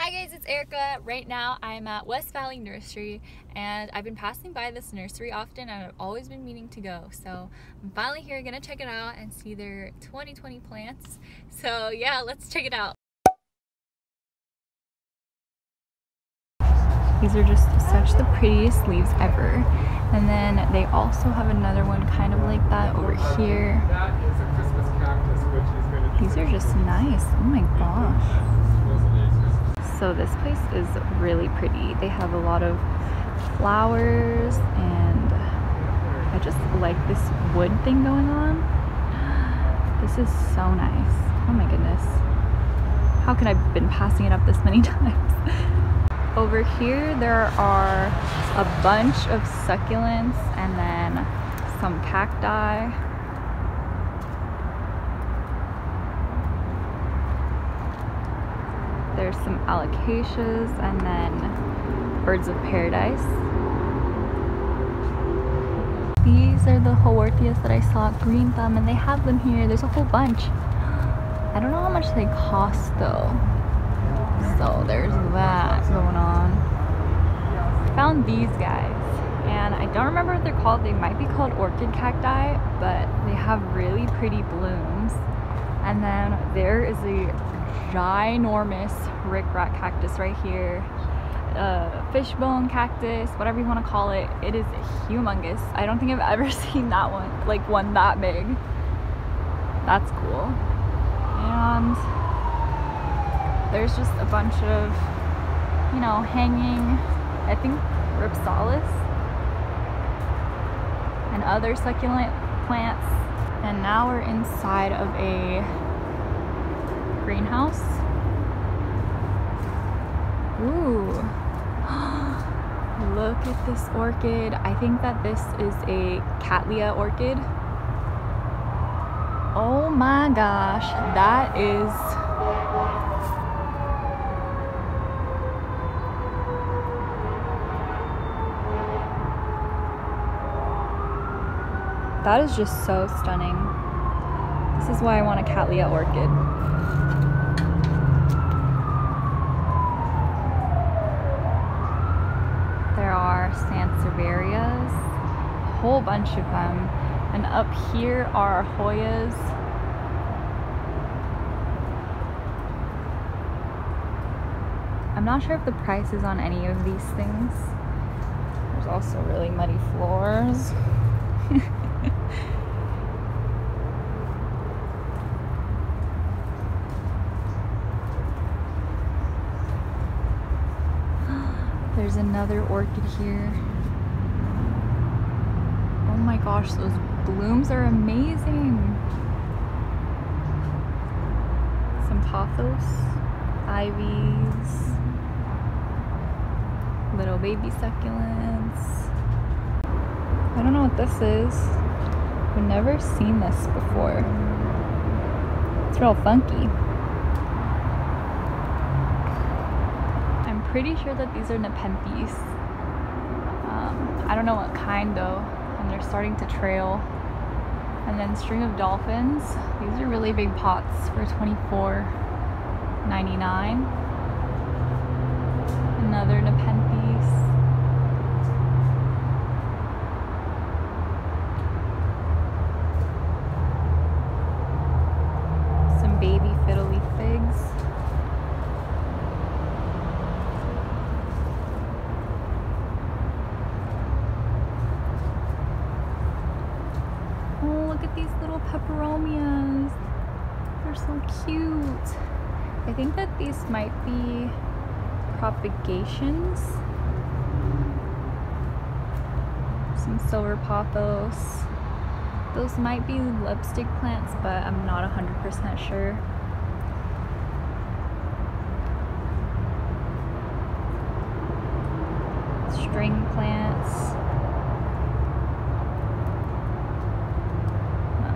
Hi guys, it's Erica. Right now I'm at West Valley Nursery and I've been passing by this nursery often and I've always been meaning to go. So I'm finally here, gonna check it out and see their 2020 plants. So yeah, let's check it out. These are just such the prettiest leaves ever. And then they also have another one kind of like that over here. That is a Christmas cactus, which is going to be... These are just nice. Oh my gosh. So this place is really pretty. They have a lot of flowers and I just like this wood thing going on. This is so nice. Oh my goodness. How can I have been passing it up this many times? Over here there are a bunch of succulents and then some cacti. There's some alocasias and then birds of paradise. These are the Haworthias that I saw at Green Thumb and they have them here. There's a whole bunch. I don't know how much they cost though. So there's that going on. I found these guys and I don't remember what they're called. They might be called Orchid Cacti, but they have really pretty blooms. And then there is a ginormous rickrack cactus right here. Fishbone Cactus, whatever you want to call it. It is humongous. I don't think I've ever seen that one, like one that big. That's cool. And there's just a bunch of, you know, hanging, I think, ripsalis and other succulent plants. And now we're inside of a greenhouse. Ooh. Look at this orchid. I think that this is a Cattleya Orchid. Oh my gosh, that is... that is just so stunning. This is why I want a Cattleya Orchid. There are Sansevierias, a whole bunch of them. And up here are Hoyas. I'm not sure if the price is on any of these things. There's also really muddy floors. There's another orchid here. Oh my gosh, those blooms are amazing. Some pothos, ivies, little baby succulents. I don't know what this is. I've never seen this before. It's real funky. Pretty sure that these are Nepenthes. I don't know what kind though, and they're starting to trail. And then string of dolphins. These are really big pots for $24.99. Another Nepenthes. Some baby Fiddle Leaf Figs. These little peperomias, they're so cute. I think that these might be propagations. Some silver pothos. Those might be lipstick plants, but I'm not 100% sure. String plants.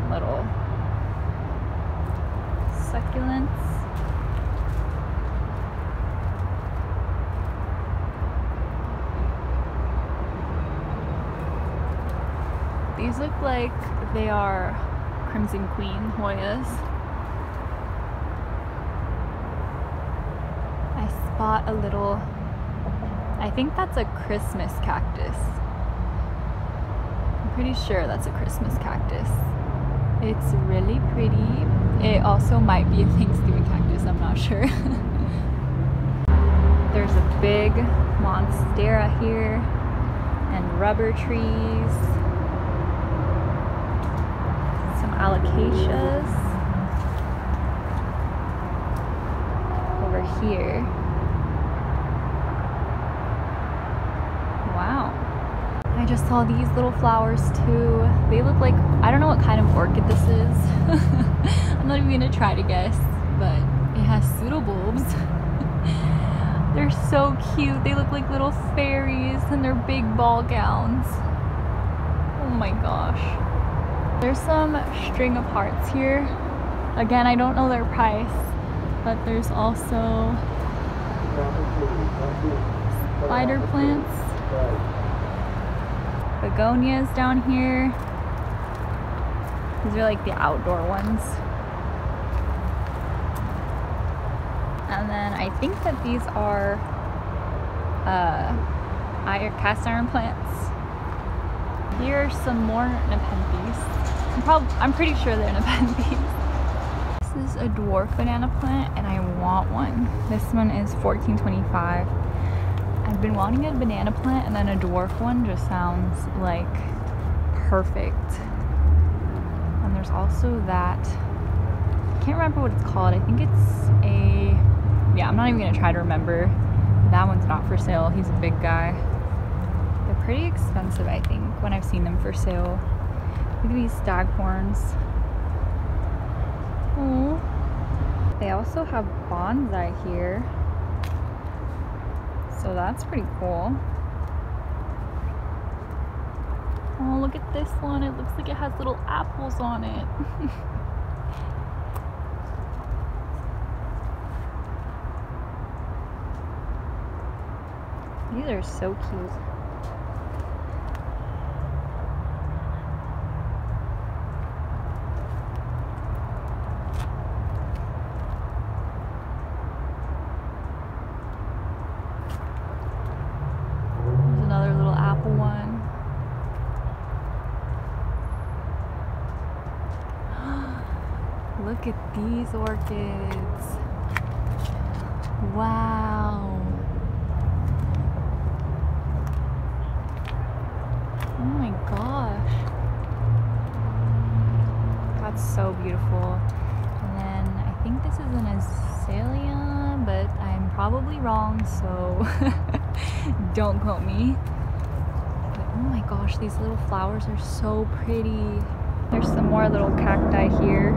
Little succulents. These look like they are Crimson Queen Hoyas. I bought a little, I think that's a Christmas cactus. I'm pretty sure that's a Christmas cactus. It's really pretty. It also might be a Thanksgiving cactus, I'm not sure. There's a big monstera here and rubber trees. Some alocasias over here. Wow. I just saw these little flowers too. They look like, I don't know what kind of orchid this is. I'm not even gonna try to guess, but it has pseudobulbs. They're so cute. They look like little fairies in their big ball gowns. Oh my gosh. There's some string of hearts here. Again, I don't know their price, but there's also spider plants. Begonias down here. These are like the outdoor ones. And then I think that these are cast iron plants. Here are some more Nepenthes. I'm pretty sure they're Nepenthes. This is a dwarf banana plant and I want one. This one is $14.25. I've been wanting a banana plant, and then a dwarf one just sounds like perfect. And there's also that, I can't remember what it's called. I think it's a, yeah, I'm not even gonna try to remember. That one's not for sale. He's a big guy. They're pretty expensive, I think, when I've seen them for sale. Look at these staghorns. Oh. They also have bonsai here. So that's pretty cool. Oh, look at this one. It looks like it has little apples on it. These are so cute. Look at these orchids. Wow. Oh my gosh. That's so beautiful. And then I think this is an Azalea, but I'm probably wrong, so don't quote me. But oh my gosh, these little flowers are so pretty. There's some more little cacti here.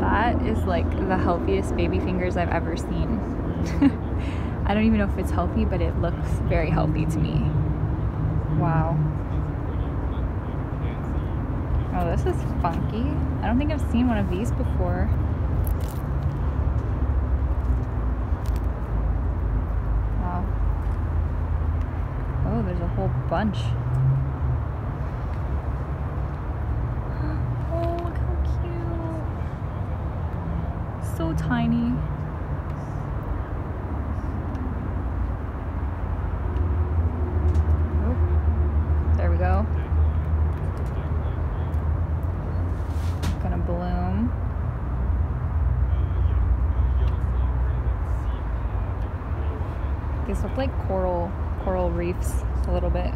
That is like the healthiest baby fingers I've ever seen. I don't even know if it's healthy, but it looks very healthy to me. Wow. Oh, this is funky. I don't think I've seen one of these before. Wow. Oh, there's a whole bunch. So tiny. Oh, there we go. Gonna bloom. These look like coral reefs a little bit.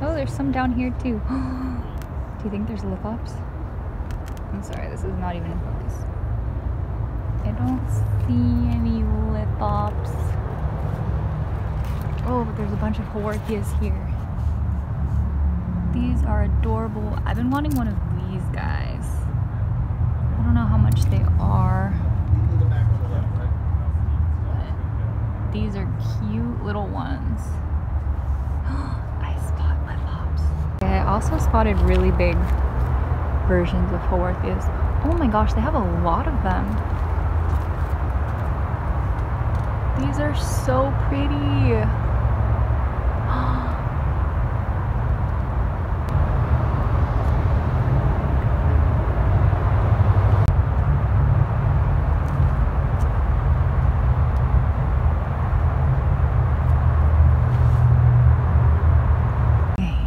Oh, there's some down here too. Do you think there's lithops? I'm sorry, this is not even in focus. I don't see any lithops. Oh, but there's a bunch of Haworthias here. These are adorable. I've been wanting one of these guys. I don't know how much they are. But these are cute little ones. I spotted also spotted really big versions of Haworthias. Oh my gosh, they have a lot of them. These are so pretty.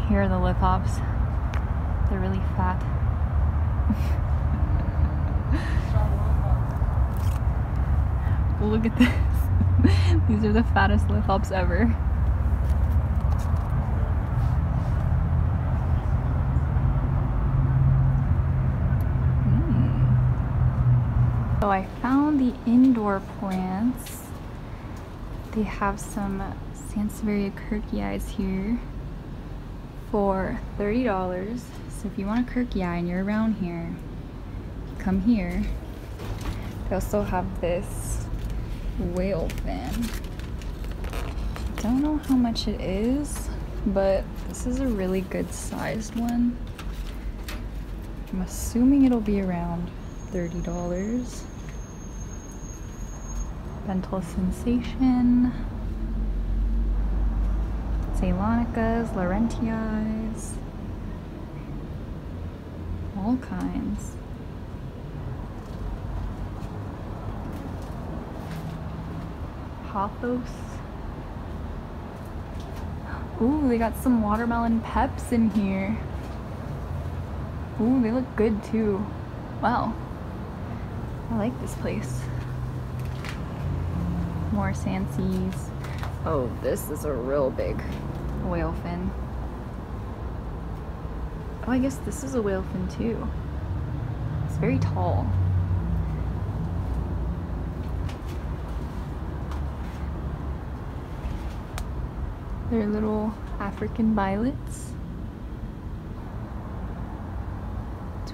Here are the lithops. They're really fat. Look at this. These are the fattest lithops ever. So I found the indoor plants. They have some Sansevieria kirkii here for $30. So if you want a kirkii and you're around here, come here. They also have this whale fin. Don't know how much it is, but this is a really good sized one. I'm assuming it'll be around $30. Dental Sensation, Zeylanicas, Laurentii, all kinds. Pothos. Ooh, they got some watermelon peps in here. Ooh, they look good too. Wow. I like this place. More Sansies. Oh, this is a real big whale fin. Oh, I guess this is a whale fin too. It's very tall. They're little African violets.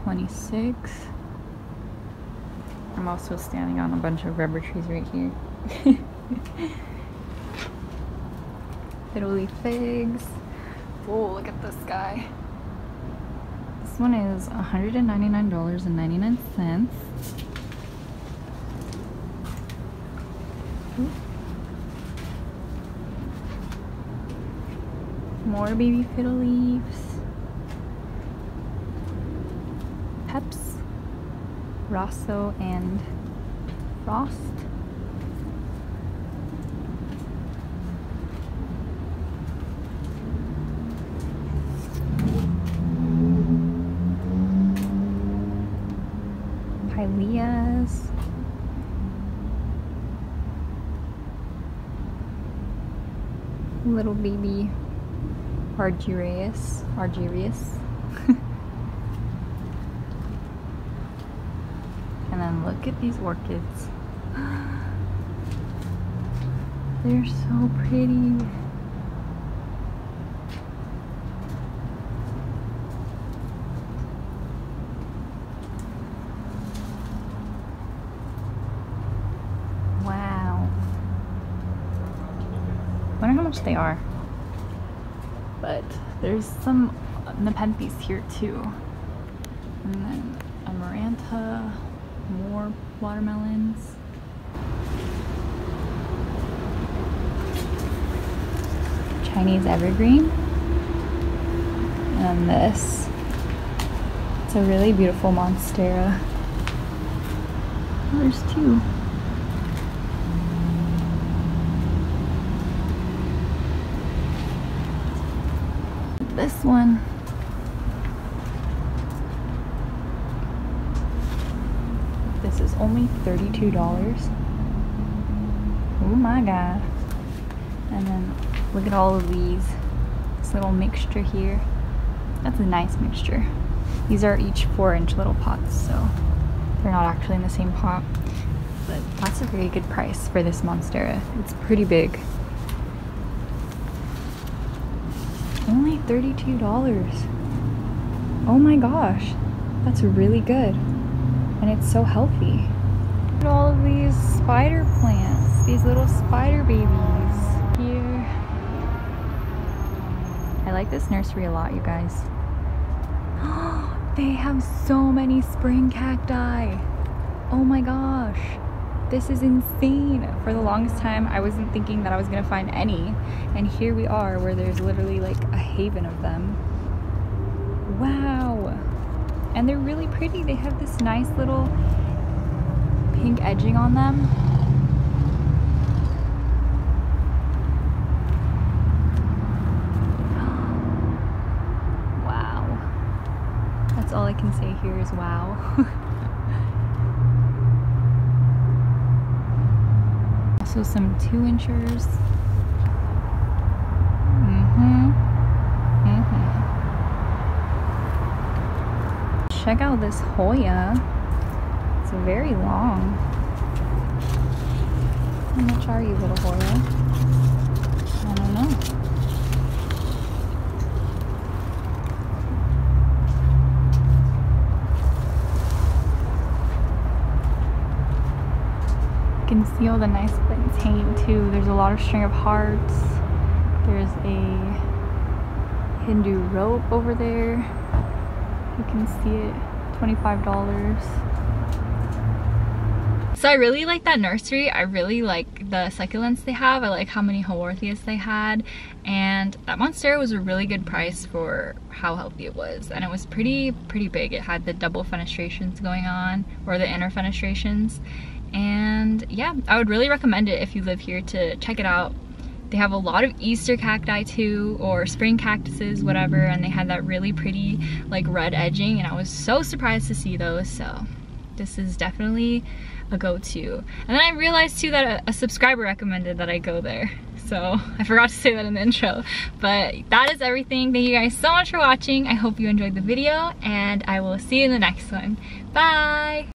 26. I'm also standing on a bunch of rubber trees right here. Fiddle Leaf Figs. Whoa, look at this guy. This one is $199.99. More baby fiddle leaves. Peps, Rosso, and Frost. Pileas. Little baby Argyrius. And then look at these orchids. They're so pretty. Wow. Wonder how much they are. But there's some Nepenthes here too. And then Amaranta, more watermelons. Chinese evergreen. And this. It's a really beautiful monstera. Oh, there's two. This one. This is only $32. Oh my god. And then look at all of these. This little mixture here. That's a nice mixture. These are each 4-inch little pots, so they're not actually in the same pot. But that's a very good price for this monstera. It's pretty big. Only $32. Oh my gosh, that's really good. And it's so healthy. Look at all of these spider plants, these little spider babies here. I like this nursery a lot, you guys. They have so many spring cacti. Oh my gosh. This is insane. For the longest time, I wasn't thinking that I was gonna find any. And here we are where there's literally like a haven of them. Wow. And they're really pretty. They have this nice little pink edging on them. All I can say here is wow. Also some 2-inchers. Check out this Hoya. It's very long. How much are you, little Hoya? I don't know. You can see all the nice things hanging too. There's a lot of string of hearts. There's a Hindu rope over there. You can see it, $25. So I really like that nursery. I really like the succulents they have. I like how many Haworthias they had. And that Monstera was a really good price for how healthy it was. And it was pretty big. It had the double fenestrations going on, or the inner fenestrations. And yeah, I would really recommend it if you live here to check it out. They have a lot of Easter cacti too, or spring cactuses, whatever, and they had that really pretty like red edging, and I was so surprised to see those. So this is definitely a go-to. And then I realized too that a subscriber recommended that I go there, so I forgot to say that in the intro. But that is everything. Thank you guys so much for watching. I hope you enjoyed the video, and I will see you in the next one. Bye!